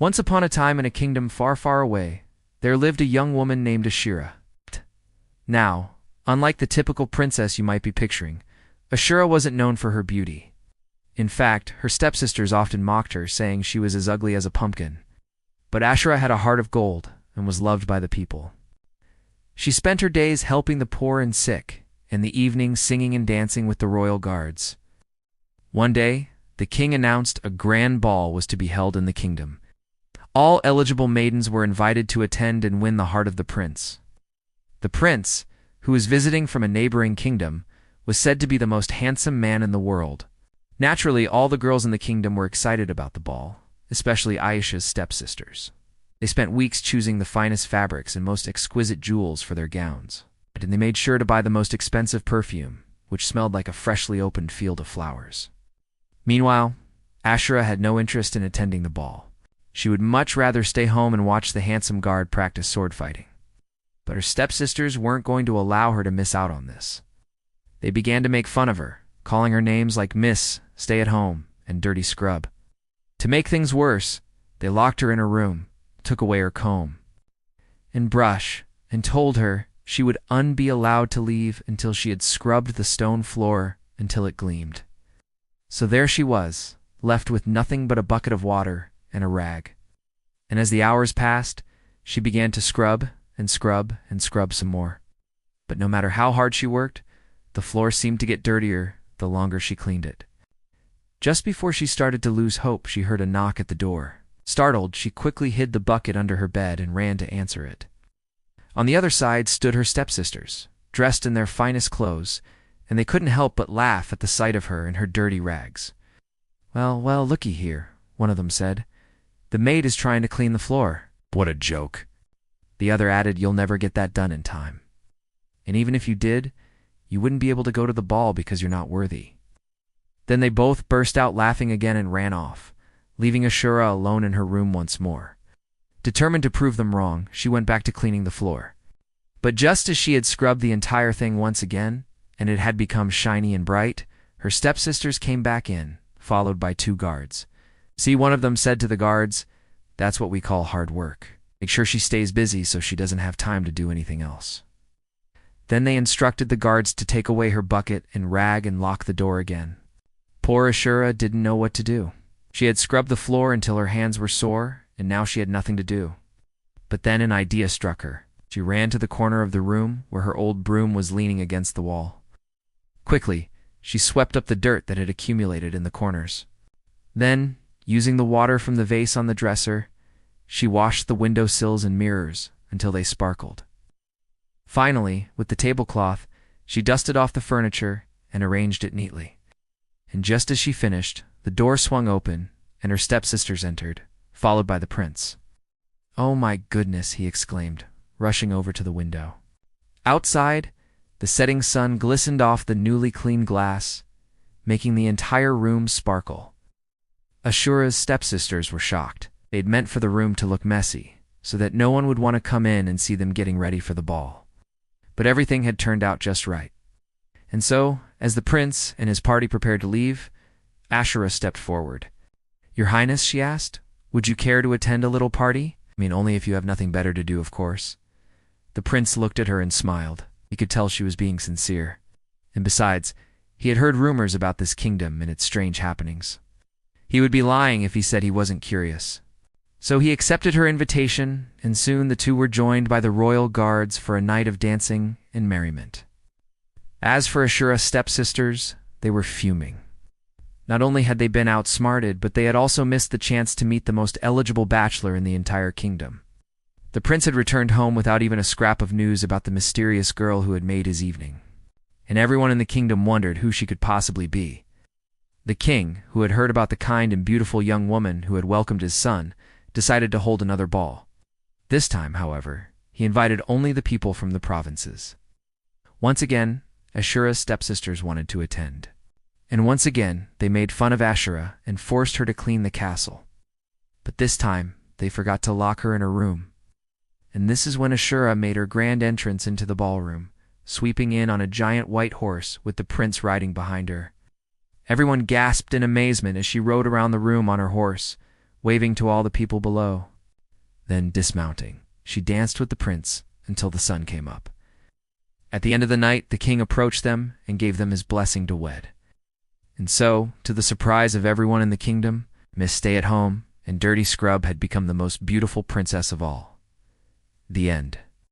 Once upon a time in a kingdom far, far away, there lived a young woman named Ashura. Now, unlike the typical princess you might be picturing, Ashura wasn't known for her beauty. In fact, her stepsisters often mocked her, saying she was as ugly as a pumpkin. But Ashura had a heart of gold and was loved by the people. She spent her days helping the poor and sick, and the evenings singing and dancing with the royal guards. One day, the king announced a grand ball was to be held in the kingdom. All eligible maidens were invited to attend and win the heart of the prince. The prince, who was visiting from a neighboring kingdom, was said to be the most handsome man in the world. Naturally, all the girls in the kingdom were excited about the ball, especially Aisha's stepsisters. They spent weeks choosing the finest fabrics and most exquisite jewels for their gowns, and they made sure to buy the most expensive perfume, which smelled like a freshly opened field of flowers. Meanwhile, Ashura had no interest in attending the ball. She would much rather stay home and watch the handsome guard practice sword fighting. But her stepsisters weren't going to allow her to miss out on this. They began to make fun of her, calling her names like Miss, Stay at Home, and Dirty Scrub. To make things worse, they locked her in her room, took away her comb and brush, and told her she would be allowed to leave until she had scrubbed the stone floor until it gleamed. So there she was, left with nothing but a bucket of water and a rag. And as the hours passed, she began to scrub and scrub and scrub some more. But no matter how hard she worked, the floor seemed to get dirtier the longer she cleaned it. Just before she started to lose hope, she heard a knock at the door. Startled, she quickly hid the bucket under her bed and ran to answer it. On the other side stood her stepsisters, dressed in their finest clothes, and they couldn't help but laugh at the sight of her in her dirty rags. Well, looky here," one of them said. "The maid is trying to clean the floor." "What a joke." The other added, "You'll never get that done in time. And even if you did, you wouldn't be able to go to the ball because you're not worthy." Then they both burst out laughing again and ran off, leaving Ashura alone in her room once more. Determined to prove them wrong, she went back to cleaning the floor. But just as she had scrubbed the entire thing once again, and it had become shiny and bright, her stepsisters came back in, followed by 2 guards. "See," one of them said to the guards, "that's what we call hard work. Make sure she stays busy so she doesn't have time to do anything else." Then they instructed the guards to take away her bucket and rag and lock the door again. Poor Ashura didn't know what to do. She had scrubbed the floor until her hands were sore, and now she had nothing to do. But then an idea struck her. She ran to the corner of the room where her old broom was leaning against the wall. Quickly, she swept up the dirt that had accumulated in the corners. Then, using the water from the vase on the dresser, she washed the window sills and mirrors until they sparkled. Finally, with the tablecloth, she dusted off the furniture and arranged it neatly. And just as she finished, the door swung open and her stepsisters entered, followed by the prince. "Oh my goodness," he exclaimed, rushing over to the window. Outside, the setting sun glistened off the newly cleaned glass, making the entire room sparkle. Ashura's stepsisters were shocked. They'd meant for the room to look messy, so that no one would want to come in and see them getting ready for the ball. But everything had turned out just right. And so, as the prince and his party prepared to leave, Ashura stepped forward. "Your Highness," she asked, "would you care to attend a little party? I mean, only if you have nothing better to do, of course." The prince looked at her and smiled. He could tell she was being sincere. And besides, he had heard rumors about this kingdom and its strange happenings. He would be lying if he said he wasn't curious. So he accepted her invitation, and soon the two were joined by the royal guards for a night of dancing and merriment. As for Ashura's stepsisters, they were fuming. Not only had they been outsmarted, but they had also missed the chance to meet the most eligible bachelor in the entire kingdom. The prince had returned home without even a scrap of news about the mysterious girl who had made his evening. And everyone in the kingdom wondered who she could possibly be. The king, who had heard about the kind and beautiful young woman who had welcomed his son, decided to hold another ball. This time, however, he invited only the people from the provinces. Once again, Ashura's stepsisters wanted to attend. And once again, they made fun of Ashura and forced her to clean the castle. But this time, they forgot to lock her in her room. And this is when Ashura made her grand entrance into the ballroom, sweeping in on a giant white horse with the prince riding behind her. Everyone gasped in amazement as she rode around the room on her horse, waving to all the people below. Then, dismounting, she danced with the prince until the sun came up. At the end of the night, the king approached them and gave them his blessing to wed. And so, to the surprise of everyone in the kingdom, Miss Stay-at-Home and Dirty Scrub had become the most beautiful princess of all. The end.